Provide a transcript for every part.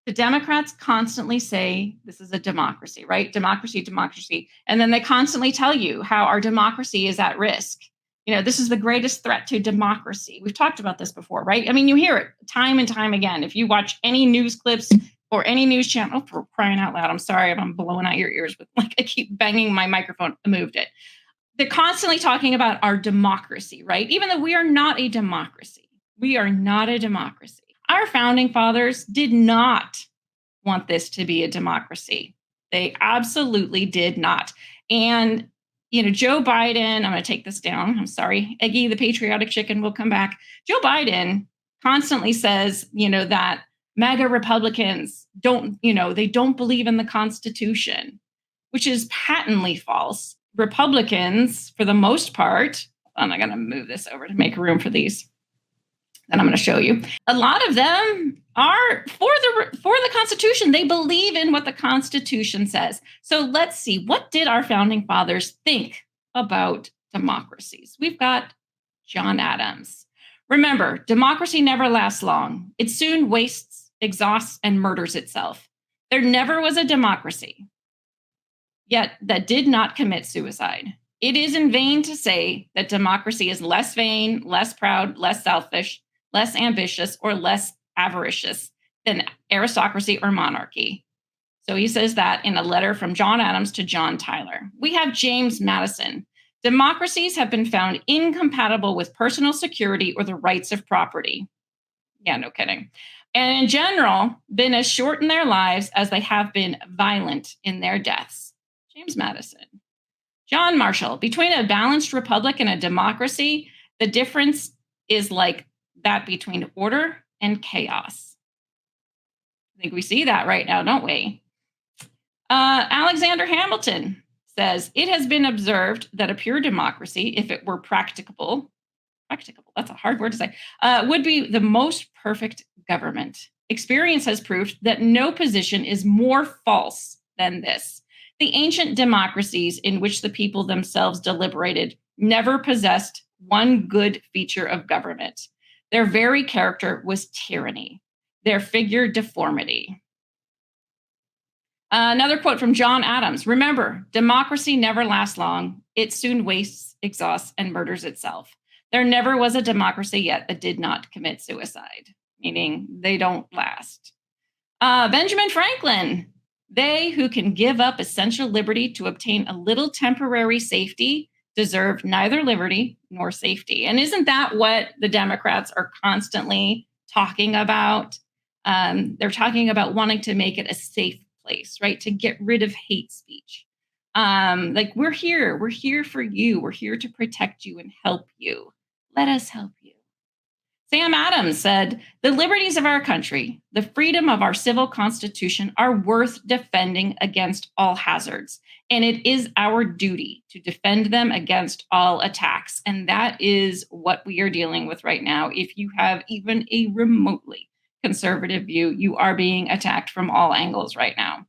The Democrats constantly say this is a democracy, right? Democracy, democracy. And then they constantly tell you how our democracy is at risk. This is the greatest threat to democracy. We've talked about this before, right? I mean, you hear it time and time again. If you watch any news clips or any news channel, for crying out loud, I'm sorry if I'm blowing out your ears, but I keep banging my microphone. I moved it. They're constantly talking about our democracy, right? Even though we are not a democracy. We are not a democracy. Our founding fathers did not want this to be a democracy. They absolutely did not. And, Joe Biden, I'm going to take this down. I'm sorry. Eggy, the patriotic chicken, will come back. Joe Biden constantly says, that MAGA Republicans they don't believe in the Constitution, which is patently false. Republicans, for the most part, I'm going to move this over to make room for these. And I'm going to show you. A lot of them are for the Constitution. They believe in what the Constitution says. So let's see. What did our founding fathers think about democracies? We've got John Adams. Remember, democracy never lasts long. It soon wastes, exhausts, and murders itself. There never was a democracy, yet that did not commit suicide. It is in vain to say that democracy is less vain, less proud, less selfish, less ambitious, or less avaricious than aristocracy or monarchy. So he says that in a letter from John Adams to John Tyler. We have James Madison. Democracies have been found incompatible with personal security or the rights of property. Yeah, no kidding. And in general, been as short in their lives as they have been violent in their deaths. James Madison. John Marshall. Between a balanced republic and a democracy, the difference is like that between order and chaos. I think we see that right now, don't we? Alexander Hamilton says, it has been observed that a pure democracy, if it were practicable, that's a hard word to say, would be the most perfect government. Experience has proved that no position is more false than this. The ancient democracies in which the people themselves deliberated never possessed one good feature of government. Their very character was tyranny, their figure deformity. Another quote from John Adams. Remember, democracy never lasts long. It soon wastes, exhausts, and murders itself. There never was a democracy yet that did not commit suicide, meaning they don't last. Benjamin Franklin. They who can give up essential liberty to obtain a little temporary safety deserve neither liberty nor safety. And isn't that what the Democrats are constantly talking about? They're talking about wanting to make it a safe place, right? To get rid of hate speech. Like we're here for you. We're here to protect you and help you. Let us help you. Sam Adams said, the liberties of our country, the freedom of our civil constitution are worth defending against all hazards. And it is our duty to defend them against all attacks. And that is what we are dealing with right now. If you have even a remotely conservative view, you are being attacked from all angles right now.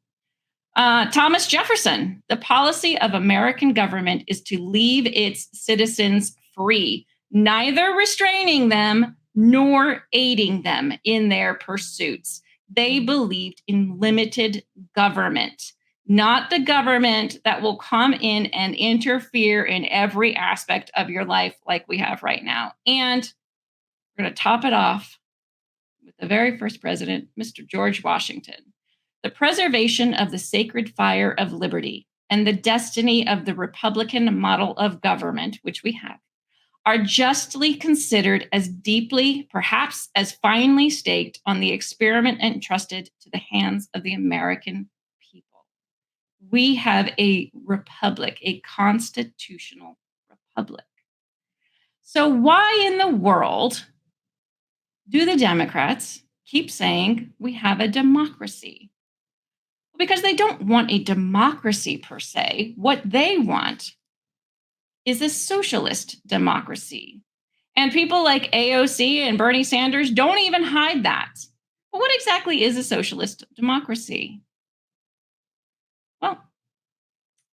Thomas Jefferson, the policy of American government is to leave its citizens free, neither restraining them nor aiding them in their pursuits. They believed in limited government, not the government that will come in and interfere in every aspect of your life like we have right now. And we're going to top it off with the very first president, Mr. George Washington. The preservation of the sacred fire of liberty and the destiny of the Republican model of government, which we have, are justly considered as deeply, perhaps as finely staked on the experiment entrusted to the hands of the American people. We have a republic, a constitutional republic. So why in the world do the Democrats keep saying we have a democracy? Because they don't want a democracy per se. What they want is a socialist democracy. And people like AOC and Bernie Sanders don't even hide that. But what exactly is a socialist democracy? Well,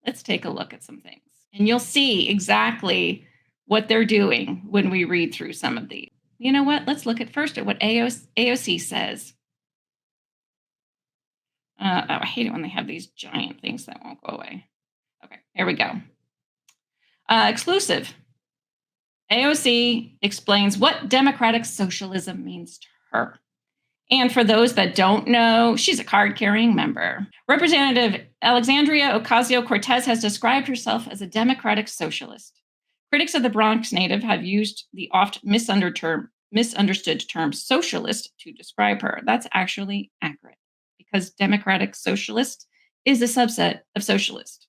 let's take a look at some things. And you'll see exactly what they're doing when we read through some of these. You know what? Let's look at first at what AOC says. I hate it when they have these giant things that won't go away. Okay, here we go. Exclusive. AOC explains what democratic socialism means to her. And for those that don't know, she's a card carrying member. Representative Alexandria Ocasio Cortez has described herself as a democratic socialist. Critics of the Bronx native have used the oft misunderstood term socialist to describe her. That's actually accurate because democratic socialist is a subset of socialist.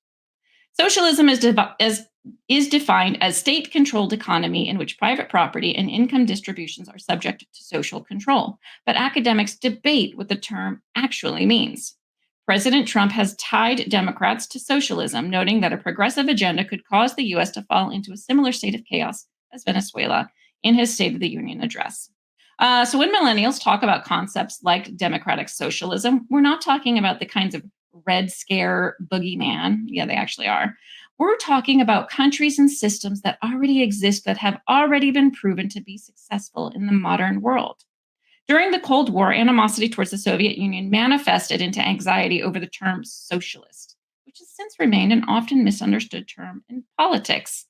Socialism is defined as state-controlled economy in which private property and income distributions are subject to social control. But academics debate what the term actually means. President Trump has tied Democrats to socialism, noting that a progressive agenda could cause the U.S. to fall into a similar state of chaos as Venezuela in his State of the Union address. So when millennials talk about concepts like democratic socialism, we're not talking about the kinds of Red Scare boogeyman. Yeah, they actually are. We're talking about countries and systems that already exist that have already been proven to be successful in the modern world. During the Cold War, animosity towards the Soviet Union manifested into anxiety over the term socialist, which has since remained an often misunderstood term in politics.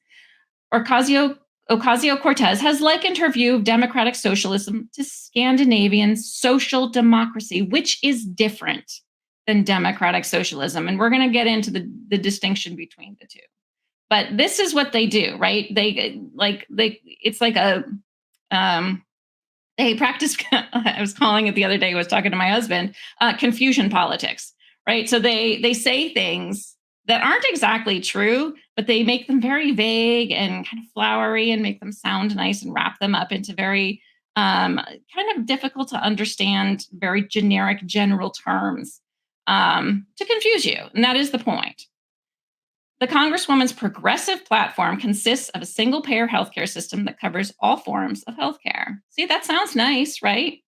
Ocasio-Cortez has likened her view of democratic socialism to Scandinavian social democracy, which is different than democratic socialism. And we're going to get into the distinction between the two. But this is what they do, right? It's like they practice, I was calling it the other day, I was talking to my husband, confusion politics, right? So they say things that aren't exactly true, but they make them very vague and kind of flowery and make them sound nice and wrap them up into very kind of difficult to understand, very generic, general terms to confuse you. And that is the point. The Congresswoman's progressive platform consists of a single-payer healthcare system that covers all forms of healthcare. See, that sounds nice, right?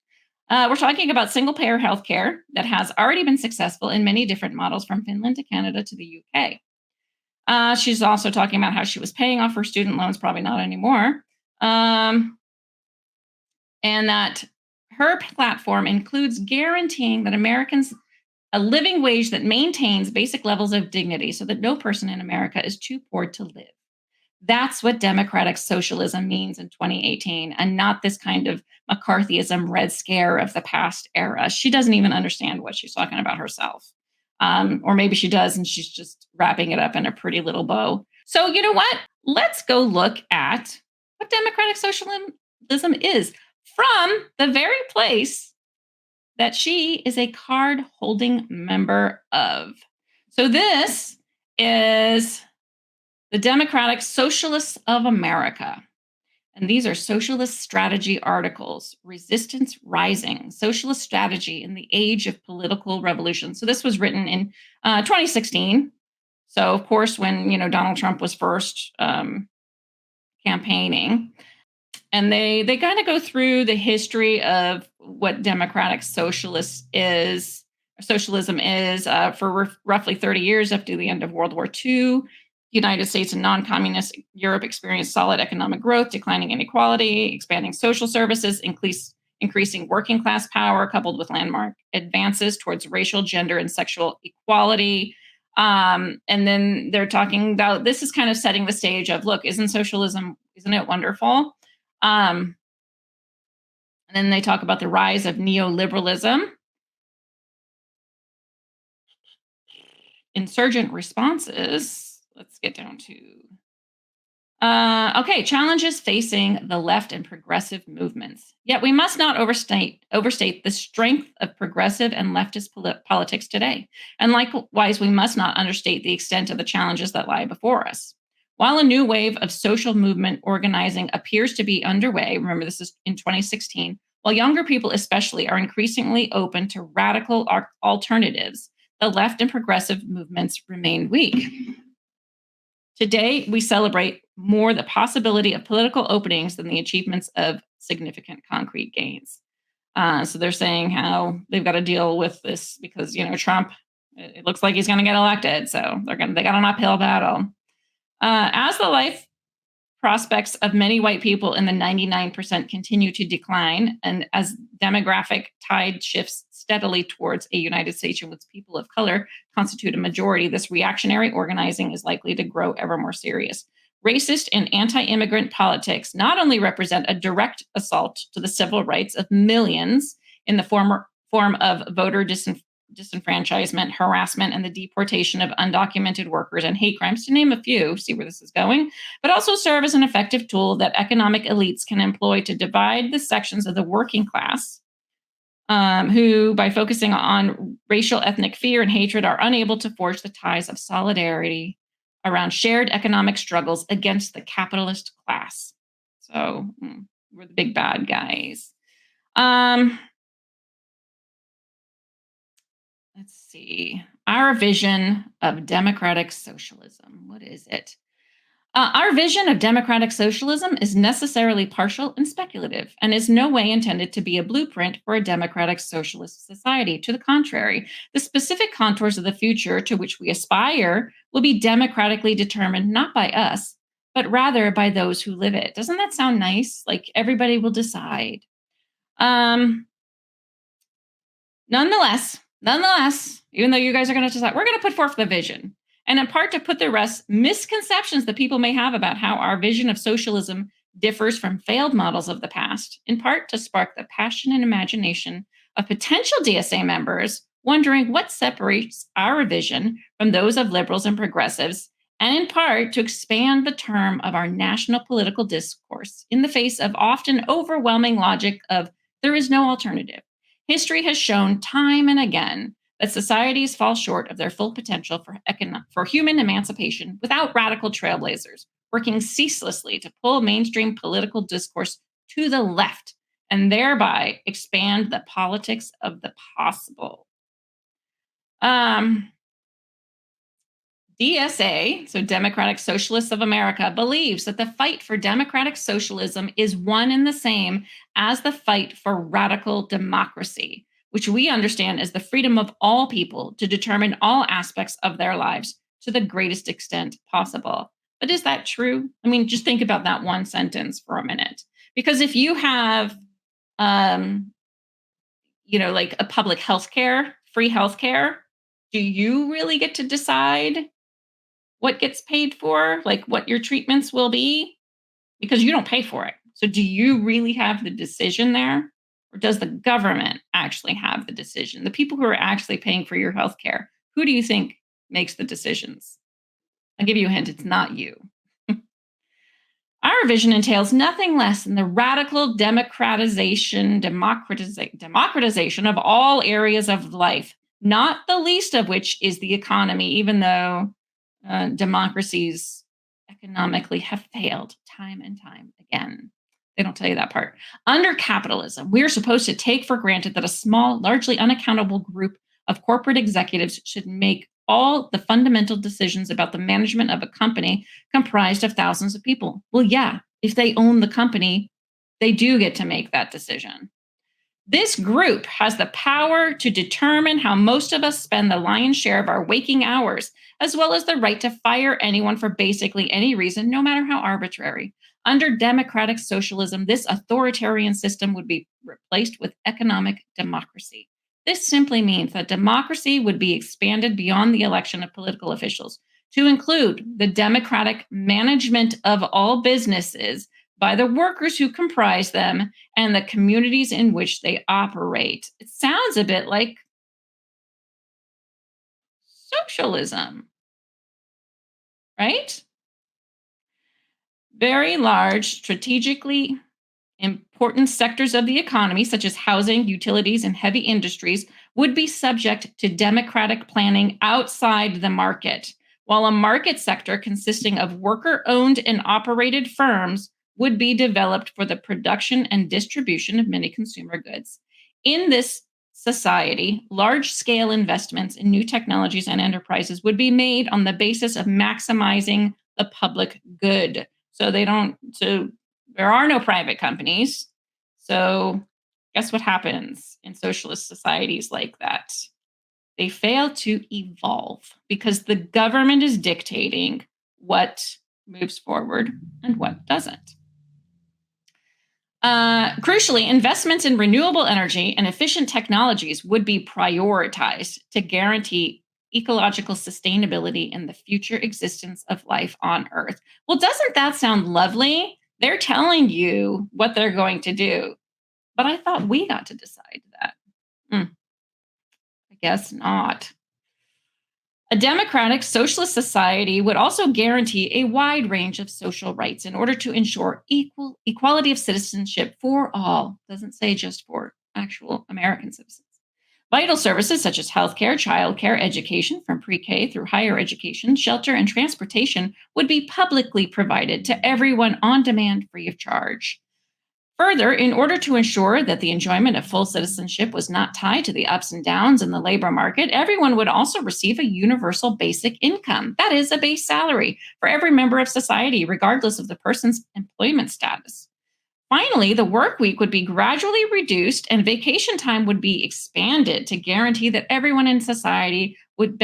We're talking about single-payer healthcare that has already been successful in many different models from Finland to Canada to the UK. She's also talking about how she was paying off her student loans, probably not anymore. And that her platform includes guaranteeing that Americans a living wage that maintains basic levels of dignity so that no person in America is too poor to live. That's what democratic socialism means in 2018, and not this kind of McCarthyism, Red Scare of the past era. She doesn't even understand what she's talking about herself. Or maybe she does, and she's just wrapping it up in a pretty little bow. So you know what? Let's go look at what democratic socialism is from the very place that she is a card-holding member of. So this is the Democratic Socialists of America. And these are socialist strategy articles, Resistance Rising, Socialist Strategy in the Age of Political Revolution. So this was written in 2016. So of course, when Donald Trump was first campaigning. And they kind of go through the history of what democratic socialism is for roughly 30 years after the end of World War II. The United States and non-communist Europe experienced solid economic growth, declining inequality, expanding social services, increasing working class power, coupled with landmark advances towards racial, gender, and sexual equality. And then they're talking about, this is kind of setting the stage of, look, isn't it wonderful? And then they talk about the rise of neoliberalism, insurgent responses. Let's get down to, challenges facing the left and progressive movements. Yet we must not overstate the strength of progressive and leftist politics today. And likewise, we must not understate the extent of the challenges that lie before us. While a new wave of social movement organizing appears to be underway, remember this is in 2016, while younger people especially are increasingly open to radical alternatives, the left and progressive movements remain weak. Today, we celebrate more the possibility of political openings than the achievements of significant concrete gains. So they're saying how they've got to deal with this because, Trump, it looks like he's going to get elected. So they got an uphill battle. As the life prospects of many white people in the 99% continue to decline. And as demographic tide shifts steadily towards a United States in which people of color constitute a majority, this reactionary organizing is likely to grow ever more serious. Racist and anti immigrant politics not only represent a direct assault to the civil rights of millions in the form of voter disenfranchisement, harassment, and the deportation of undocumented workers and hate crimes, to name a few, see where this is going, but also serve as an effective tool that economic elites can employ to divide the sections of the working class who, by focusing on racial, ethnic fear and hatred, are unable to forge the ties of solidarity around shared economic struggles against the capitalist class. So we're the big bad guys. Let's see. Our vision of democratic socialism. What is it? Our vision of democratic socialism is necessarily partial and speculative and is no way intended to be a blueprint for a democratic socialist society. To the contrary, the specific contours of the future to which we aspire will be democratically determined not by us, but rather by those who live it. Doesn't that sound nice? Like everybody will decide. Nonetheless, even though you guys are going to decide, we're going to put forth the vision. And in part to put to rest misconceptions that people may have about how our vision of socialism differs from failed models of the past, in part to spark the passion and imagination of potential DSA members wondering what separates our vision from those of liberals and progressives, and in part to expand the term of our national political discourse in the face of often overwhelming logic of there is no alternative. History has shown time and again that societies fall short of their full potential for human emancipation without radical trailblazers working ceaselessly to pull mainstream political discourse to the left and thereby expand the politics of the possible. DSA, so Democratic Socialists of America, believes that the fight for democratic socialism is one and the same as the fight for radical democracy, which we understand as the freedom of all people to determine all aspects of their lives to the greatest extent possible. But is that true? I mean, just think about that one sentence for a minute. Because if you have, like a public health care, free health care, do you really get to decide what gets paid for, like what your treatments will be? Because you don't pay for it. So do you really have the decision there? Or does the government actually have the decision? The people who are actually paying for your health care, who do you think makes the decisions? I'll give you a hint, it's not you. Our vision entails nothing less than the radical democratization of all areas of life, not the least of which is the economy, even though democracies economically have failed time and time again. They don't tell you that part. Under capitalism, we are supposed to take for granted that a small, largely unaccountable group of corporate executives should make all the fundamental decisions about the management of a company comprised of thousands of people. Well, yeah, if they own the company, they do get to make that decision. This group has the power to determine how most of us spend the lion's share of our waking hours, as well as the right to fire anyone for basically any reason, no matter how arbitrary. Under democratic socialism, this authoritarian system would be replaced with economic democracy. This simply means that democracy would be expanded beyond the election of political officials to include the democratic management of all businesses by the workers who comprise them and the communities in which they operate. It sounds a bit like socialism, right? Very large, strategically important sectors of the economy, such as housing, utilities, and heavy industries, would be subject to democratic planning outside the market, while a market sector consisting of worker-owned and operated firms would be developed for the production and distribution of many consumer goods. In this society, large-scale investments in new technologies and enterprises would be made on the basis of maximizing the public good. So there are no private companies. So guess what happens in socialist societies like that? They fail to evolve because the government is dictating what moves forward and what doesn't. Crucially, investments in renewable energy and efficient technologies would be prioritized to guarantee ecological sustainability in the future existence of life on Earth. Well, doesn't that sound lovely? They're telling you what they're going to do, but I thought we got to decide that. I guess not. A democratic socialist society would also guarantee a wide range of social rights in order to ensure equality of citizenship for all. Doesn't say just for actual American citizens. Vital services such as healthcare, childcare, education from pre-K through higher education, shelter, and transportation would be publicly provided to everyone on demand free of charge. Further, in order to ensure that the enjoyment of full citizenship was not tied to the ups and downs in the labor market, everyone would also receive a universal basic income. That is a base salary for every member of society, regardless of the person's employment status. Finally, the work week would be gradually reduced and vacation time would be expanded to guarantee that everyone in society would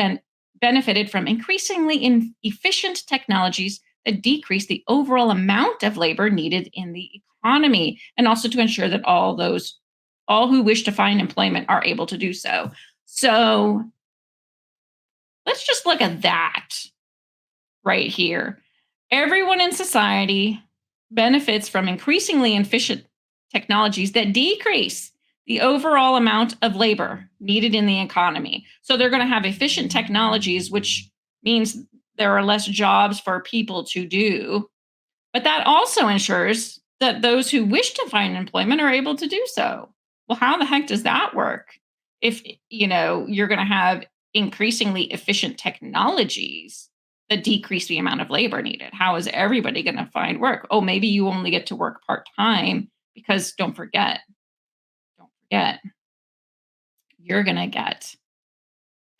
benefited from increasingly efficient technologies that decrease the overall amount of labor needed in the economy, and also to ensure that all who wish to find employment are able to do so. So let's just look at that right here. Everyone in society benefits from increasingly efficient technologies that decrease the overall amount of labor needed in the economy. So they're going to have efficient technologies, which means there are less jobs for people to do. But that also ensures that those who wish to find employment are able to do so. Well, how the heck does that work? If you're going to have increasingly efficient technologies that decrease the amount of labor needed, how is everybody going to find work? Oh, maybe you only get to work part-time because don't forget, you're going to get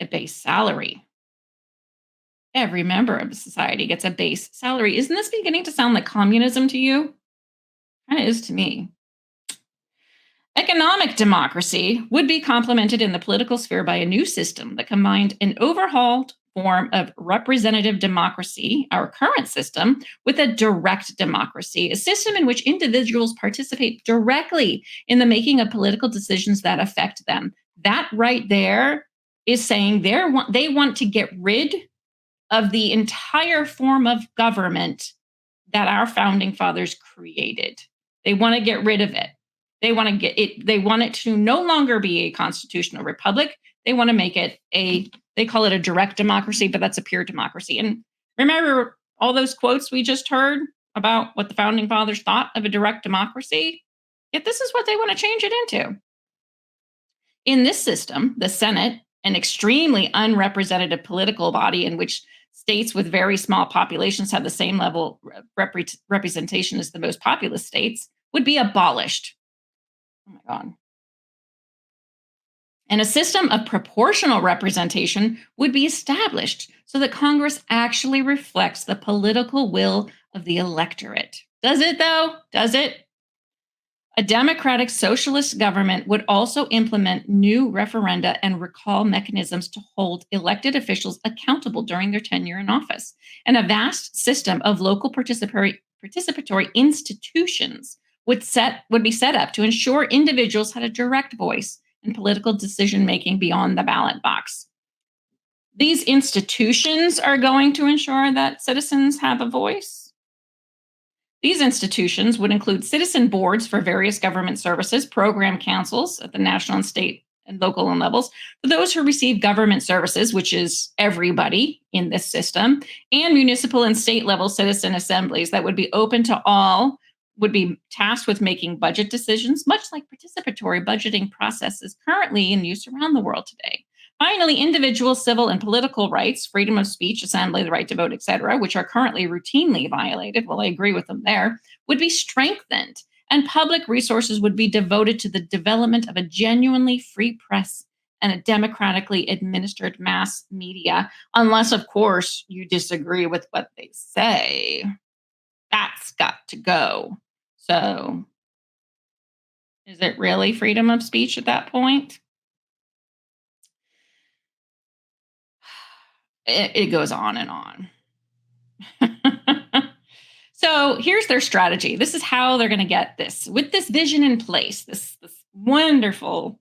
a base salary. Every member of the society gets a base salary. Isn't this beginning to sound like communism to you? Kind of is to me. Economic democracy would be complemented in the political sphere by a new system that combined an overhauled form of representative democracy, our current system, with a direct democracy, a system in which individuals participate directly in the making of political decisions that affect them. That right there is saying they want to get rid of the entire form of government that our founding fathers created. They want to get rid of it. They want it to no longer be a constitutional republic. They want to make it they call it a direct democracy, but that's a pure democracy. And remember all those quotes we just heard about what the founding fathers thought of a direct democracy? Yet this is what they want to change it into. In this system, the Senate, an extremely unrepresentative political body in which states with very small populations have the same level of representation as the most populous states, would be abolished. Oh my God. And a system of proportional representation would be established so that Congress actually reflects the political will of the electorate. Does it, though? Does it? A democratic socialist government would also implement new referenda and recall mechanisms to hold elected officials accountable during their tenure in office, and a vast system of local participatory institutions would be set up to ensure individuals had a direct voice in political decision making beyond the ballot box. These institutions are going to ensure that citizens have a voice. These institutions would include citizen boards for various government services, program councils at the national and state and local levels for those who receive government services, which is everybody in this system, and municipal and state level citizen assemblies that would be open to all, would be tasked with making budget decisions, much like participatory budgeting processes currently in use around the world today. Finally, individual civil and political rights, freedom of speech, assembly, the right to vote, etc., which are currently routinely violated, well, I agree with them there, would be strengthened, and public resources would be devoted to the development of a genuinely free press and a democratically administered mass media, unless, of course, you disagree with what they say. That's got to go. So, is it really freedom of speech at that point? It goes on and on. So here's their strategy. This is how they're going to get this. With this vision in place, this wonderful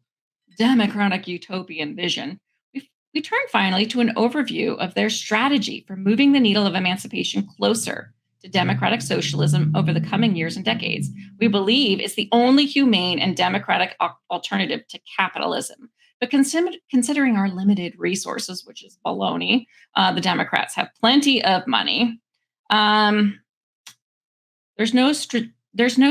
democratic utopian vision, we turn finally to an overview of their strategy for moving the needle of emancipation closer to democratic socialism over the coming years and decades. We believe it's the only humane and democratic alternative to capitalism. But considering our limited resources, which is baloney, the Democrats have plenty of money. Um, there's no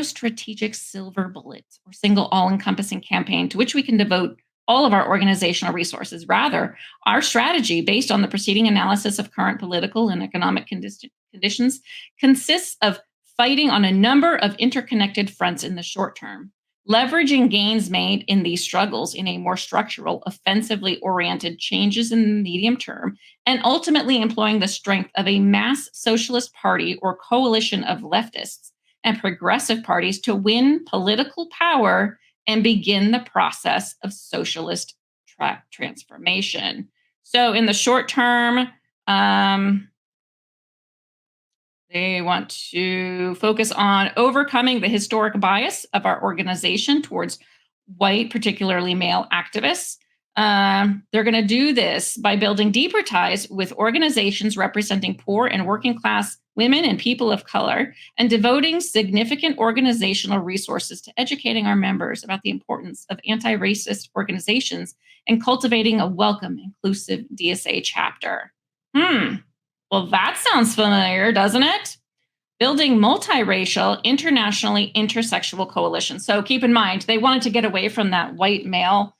strategic silver bullet or single all-encompassing campaign to which we can devote all of our organizational resources. Rather, our strategy, based on the preceding analysis of current political and economic conditions, consists of fighting on a number of interconnected fronts in the short term, leveraging gains made in these struggles in a more structural, offensively oriented changes in the medium term, and ultimately employing the strength of a mass socialist party or coalition of leftists and progressive parties to win political power and begin the process of socialist transformation. So, in the short term, they want to focus on overcoming the historic bias of our organization towards white, particularly male activists. They're going to do this by building deeper ties with organizations representing poor and working class women and people of color, and devoting significant organizational resources to educating our members about the importance of anti-racist organizations and cultivating a welcome, inclusive DSA chapter. Well, that sounds familiar, doesn't it? Building multiracial, internationally intersexual coalitions. So keep in mind, they wanted to get away from that white male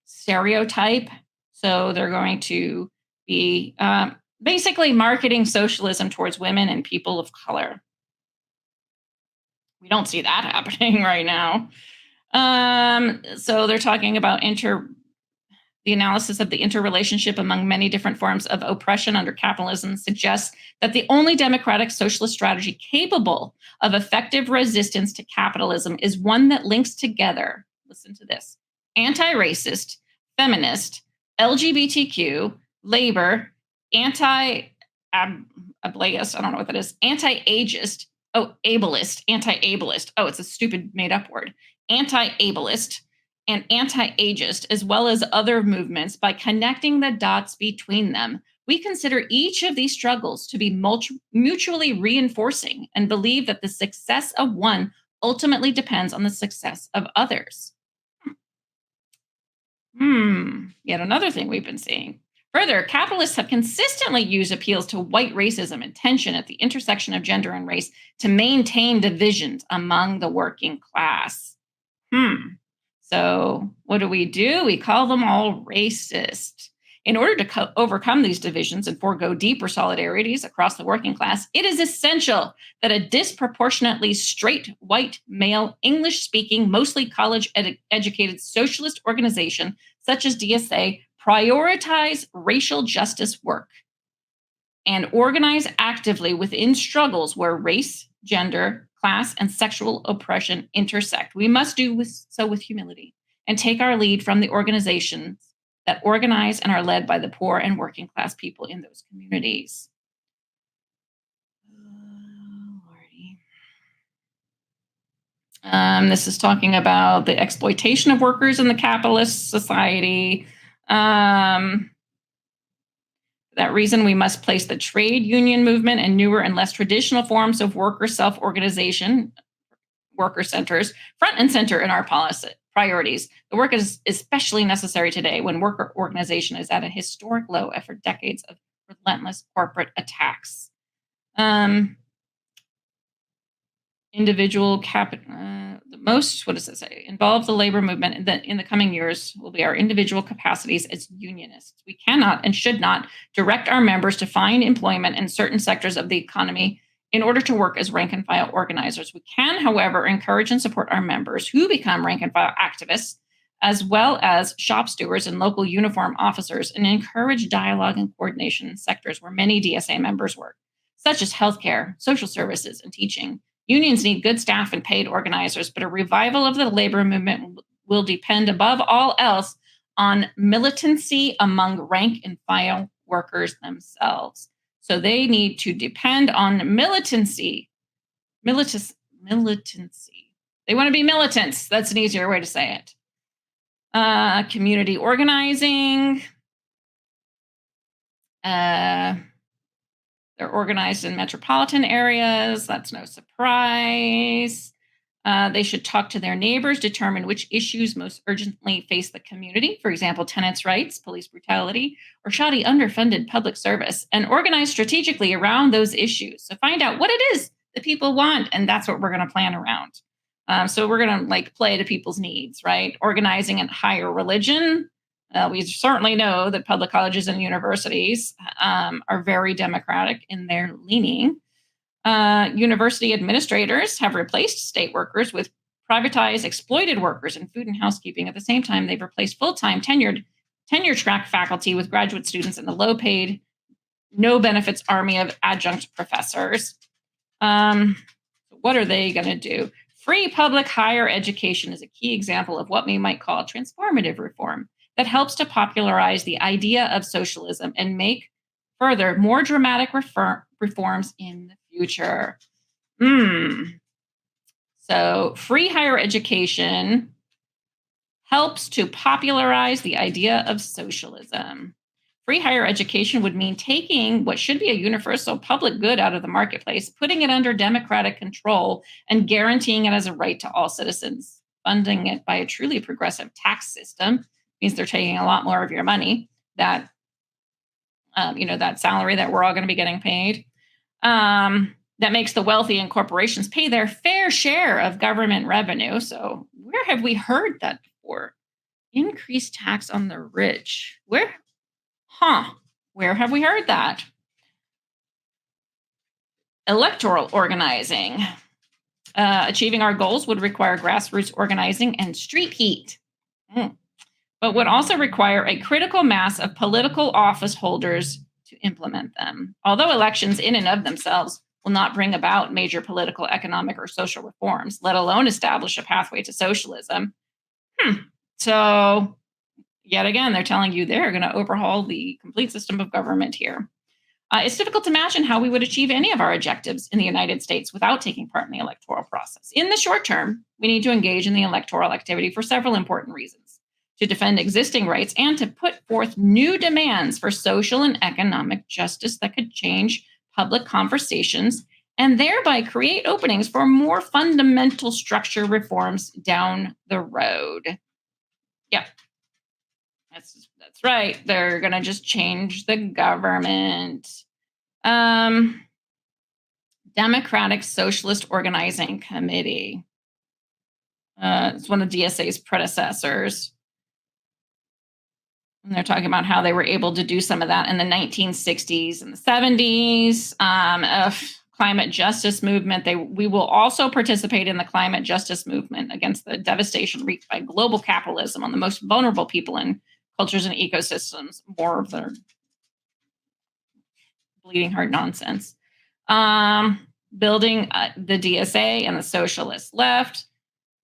stereotype. So they're going to be basically marketing socialism towards women and people of color. We don't see that happening right now. So they're talking about the analysis of the interrelationship among many different forms of oppression under capitalism suggests that the only democratic socialist strategy capable of effective resistance to capitalism is one that links together, listen to this, anti-racist, feminist, LGBTQ, labor, anti-ableist, I don't know what that is, anti-ageist, anti-ableist. Oh, it's a stupid made up word. Anti-ableist and anti-ageist, as well as other movements, by connecting the dots between them. We consider each of these struggles to be mutually reinforcing and believe that the success of one ultimately depends on the success of others. Yet another thing we've been seeing. Further, capitalists have consistently used appeals to white racism and tension at the intersection of gender and race to maintain divisions among the working class. So what do? We call them all racist. In order to overcome these divisions and forego deeper solidarities across the working class, it is essential that a disproportionately straight, white, male, English-speaking, mostly college-educated socialist organization such as DSA prioritize racial justice work and organize actively within struggles where race, gender, class, and sexual oppression intersect. We must do so with humility and take our lead from the organizations that organize and are led by the poor and working class people in those communities. This is talking about the exploitation of workers in the capitalist society. For that reason, we must place the trade union movement and newer and less traditional forms of worker self-organization, worker centers, front and center in our policy priorities. The work is especially necessary today when worker organization is at a historic low after decades of relentless corporate attacks. Individual the most, what does it say? Involve the labor movement in the coming years will be our individual capacities as unionists. We cannot and should not direct our members to find employment in certain sectors of the economy in order to work as rank and file organizers. We can, however, encourage and support our members who become rank and file activists, as well as shop stewards and local uniform officers, and encourage dialogue and coordination in sectors where many DSA members work, such as healthcare, social services, and teaching. Unions need good staff and paid organizers, but a revival of the labor movement will depend above all else on militancy among rank and file workers themselves. So they need to depend on militancy. Militancy. They want to be militants. That's an easier way to say it. Community organizing. They're organized in metropolitan areas. That's no surprise. They should talk to their neighbors, determine which issues most urgently face the community. For example, tenants' rights, police brutality, or shoddy underfunded public service, and organize strategically around those issues. So find out what it is that people want, and that's what we're going to plan around. So we're going to play to people's needs, right? Organizing and higher religion. We certainly know that public colleges and universities are very democratic in their leaning. University administrators have replaced state workers with privatized, exploited workers in food and housekeeping. At the same time, they've replaced full-time tenure track faculty with graduate students in the low-paid, no benefits army of adjunct professors. What are they going to do? Free public higher education is a key example of what we might call transformative reform that helps to popularize the idea of socialism and make further more dramatic reforms in the future. So free higher education helps to popularize the idea of socialism. Free higher education would mean taking what should be a universal public good out of the marketplace, putting it under democratic control, and guaranteeing it as a right to all citizens. Funding it by a truly progressive tax system means they're taking a lot more of your money, that salary that we're all going to be getting paid. That makes the wealthy and corporations pay their fair share of government revenue. So where have we heard that before? Increased tax on the rich. Where have we heard that? Electoral organizing. Achieving our goals would require grassroots organizing and street heat, but would also require a critical mass of political office holders to implement them. Although elections in and of themselves will not bring about major political, economic, or social reforms, let alone establish a pathway to socialism. So yet again, they're telling you they're going to overhaul the complete system of government here. It's difficult to imagine how we would achieve any of our objectives in the United States without taking part in the electoral process. In the short term, we need to engage in the electoral activity for several important reasons: to defend existing rights and to put forth new demands for social and economic justice that could change public conversations and thereby create openings for more fundamental structure reforms down the road. Yep. That's right. They're going to just change the government. Democratic Socialist Organizing Committee. It's one of DSA's predecessors. And they're talking about how they were able to do some of that in the 1960s and the 70s. Climate justice movement. We will also participate in the climate justice movement against the devastation wreaked by global capitalism on the most vulnerable people in cultures and ecosystems. More of their bleeding heart nonsense. Building the DSA and the socialist left.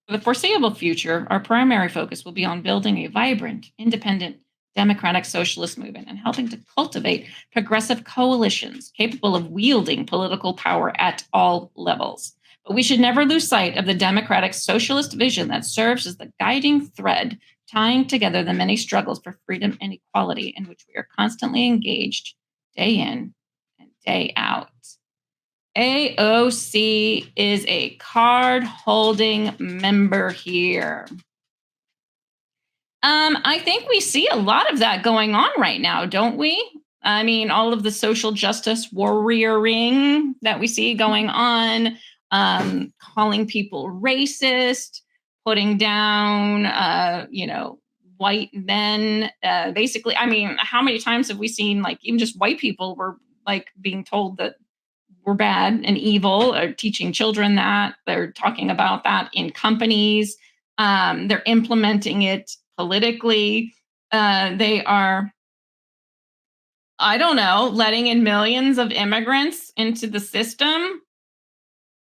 For the foreseeable future, our primary focus will be on building a vibrant, independent, democratic socialist movement and helping to cultivate progressive coalitions capable of wielding political power at all levels. But we should never lose sight of the democratic socialist vision that serves as the guiding thread tying together the many struggles for freedom and equality in which we are constantly engaged day in and day out. AOC is a card-holding member here. I think we see a lot of that going on right now, don't we? I mean, all of the social justice warrioring that we see going on, calling people racist, putting down, white men. Basically, I mean, how many times have we seen, even just white people were being told that we're bad and evil, or teaching children that? They're talking about that in companies. They're implementing it politically. They are, letting in millions of immigrants into the system,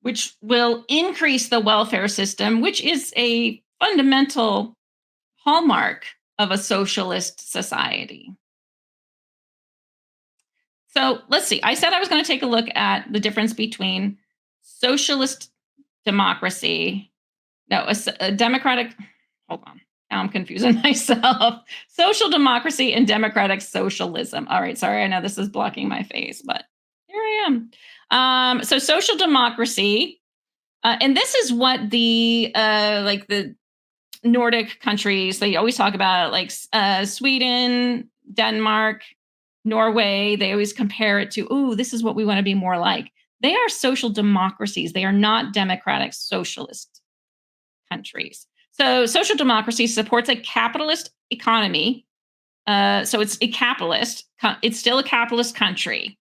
which will increase the welfare system, which is a fundamental hallmark of a socialist society. So let's see. I said I was going to take a look at the difference between socialist democracy. No, a democratic. Hold on. Now I'm confusing myself. Social democracy and democratic socialism. All right. Sorry. I know this is blocking my face, but here I am. So social democracy. And this is what the Nordic countries, they always talk about, like Sweden, Denmark, Norway. They always compare it to, oh, this is what we want to be more like. They are social democracies. They are not democratic socialist countries. So social democracy supports a capitalist economy. So it's a capitalist. It's still a capitalist country.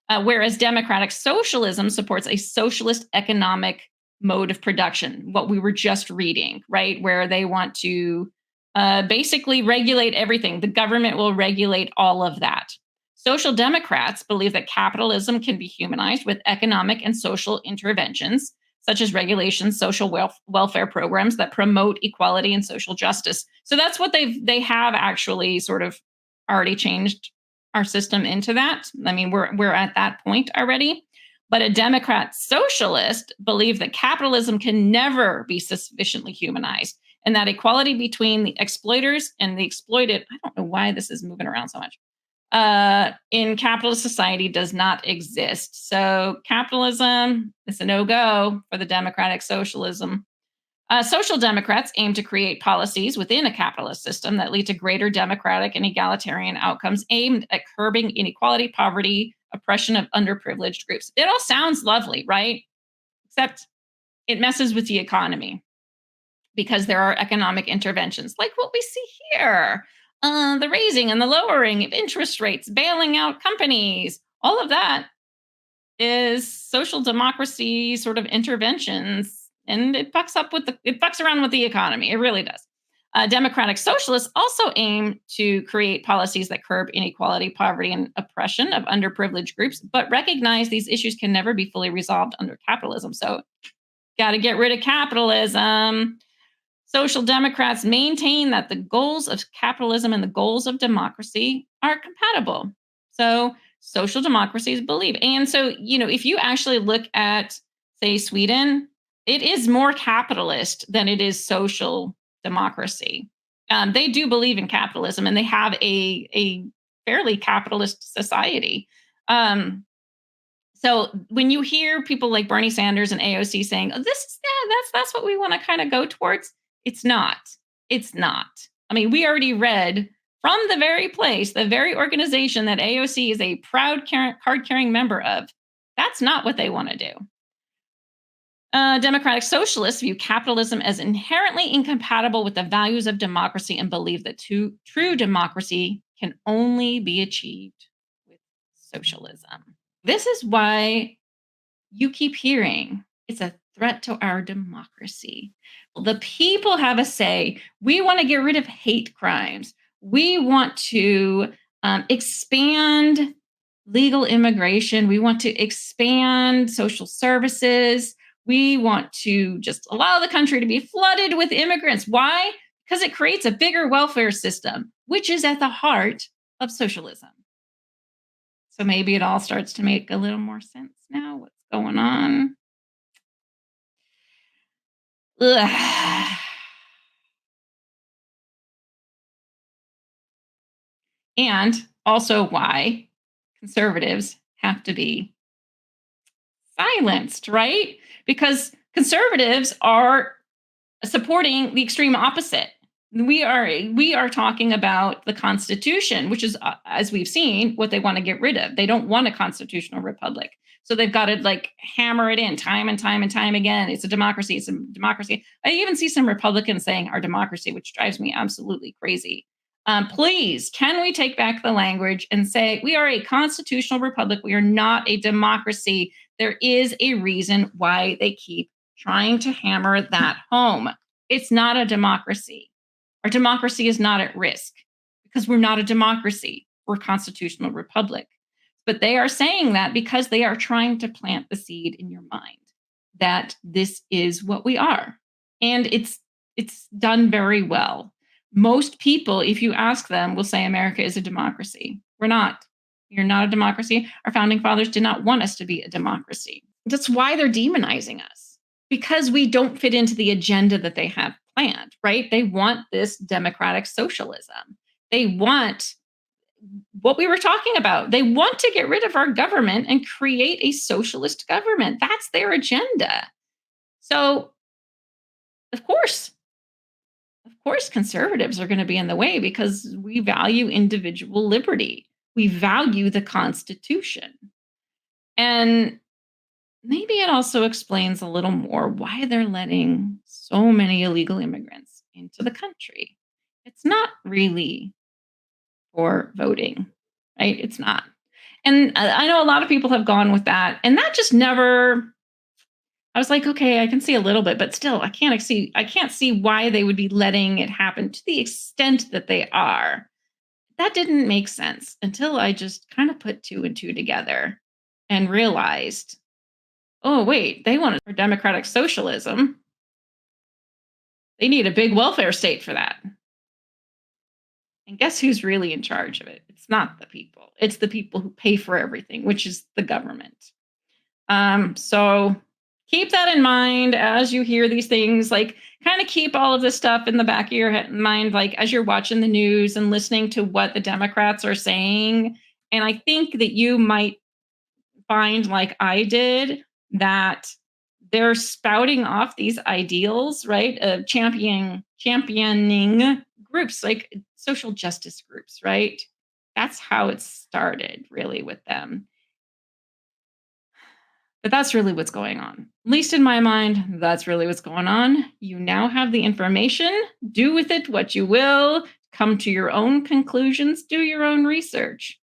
Whereas democratic socialism supports a socialist economic mode of production, what we were just reading, right? Where they want to basically regulate everything. The government will regulate all of that. Social democrats believe that capitalism can be humanized with economic and social interventions, such as regulations, social welfare programs that promote equality and social justice. So that's what they have actually sort of already changed our system into that. I mean, we're at that point already. But a Democrat socialist believes that capitalism can never be sufficiently humanized, and that equality between the exploiters and the exploited, I don't know why this is moving around so much, in capitalist society does not exist. So capitalism is a no-go for the democratic socialism. Social democrats aim to create policies within a capitalist system that lead to greater democratic and egalitarian outcomes aimed at curbing inequality, poverty, oppression of underprivileged groups. It all sounds lovely, right? Except it messes with the economy because there are economic interventions like what we see here, the raising and the lowering of interest rates, bailing out companies. All of that is social democracy sort of interventions, and it fucks around with the economy. It really does. Democratic socialists also aim to create policies that curb inequality, poverty, and oppression of underprivileged groups, but recognize these issues can never be fully resolved under capitalism. So, got to get rid of capitalism. Social democrats maintain that the goals of capitalism and the goals of democracy are compatible. So, social democracies believe. And so, if you actually look at, say, Sweden, it is more capitalist than it is social democracy. They do believe in capitalism, and they have a fairly capitalist society. So when you hear people like Bernie Sanders and AOC saying, "Oh, this is that's what we want to kind of go towards," it's not. It's not. I mean, we already read from the very place, the very organization that AOC is a proud card-carrying member of. That's not what they want to do. Democratic socialists view capitalism as inherently incompatible with the values of democracy and believe that true democracy can only be achieved with socialism. This is why you keep hearing it's a threat to our democracy. The people have a say. We want to get rid of hate crimes. We want to expand legal immigration. We want to expand social services. We want to just allow the country to be flooded with immigrants. Why? Because it creates a bigger welfare system, which is at the heart of socialism. So maybe it all starts to make a little more sense now. What's going on? Ugh. And also why conservatives have to be silenced, right? Because conservatives are supporting the extreme opposite. We are talking about the Constitution, which is, as we've seen, what they want to get rid of. They don't want a constitutional republic, so they've got to hammer it in time and time and time again. It's a democracy. It's a democracy. I even see some Republicans saying our democracy, which drives me absolutely crazy. Please, can we take back the language and say we are a constitutional republic? We are not a democracy. There is a reason why they keep trying to hammer that home. It's not a democracy. Our democracy is not at risk because we're not a democracy. We're a constitutional republic. But they are saying that because they are trying to plant the seed in your mind that this is what we are. And it's done very well. Most people, if you ask them, will say America is a democracy. We're not. You're not a democracy. Our founding fathers did not want us to be a democracy. That's why they're demonizing us, because we don't fit into the agenda that they have planned, right? They want this democratic socialism. They want what we were talking about. They want to get rid of our government and create a socialist government. That's their agenda. So, of course, conservatives are going to be in the way because we value individual liberty. We value the Constitution. And maybe it also explains a little more why they're letting so many illegal immigrants into the country. It's not really for voting, right? It's not. And I know a lot of people have gone with that, and that just never. I was like, okay, I can see a little bit, but still, I can't see why they would be letting it happen to the extent that they are. That didn't make sense until I just kind of put two and two together and realized, oh, wait, they want for democratic socialism. They need a big welfare state for that. And guess who's really in charge of it? It's not the people. It's the people who pay for everything, which is the government. So keep that in mind as you hear these things. Like, kind of keep all of this stuff in the back of your mind, like as you're watching the news and listening to what the Democrats are saying. And I think that you might find, like I did, that they're spouting off these ideals, right, of championing groups like social justice groups, right? That's how it started, really, with them. But that's really what's going on. At least in my mind, that's really what's going on. You now have the information. Do with it what you will. Come to your own conclusions. Do your own research.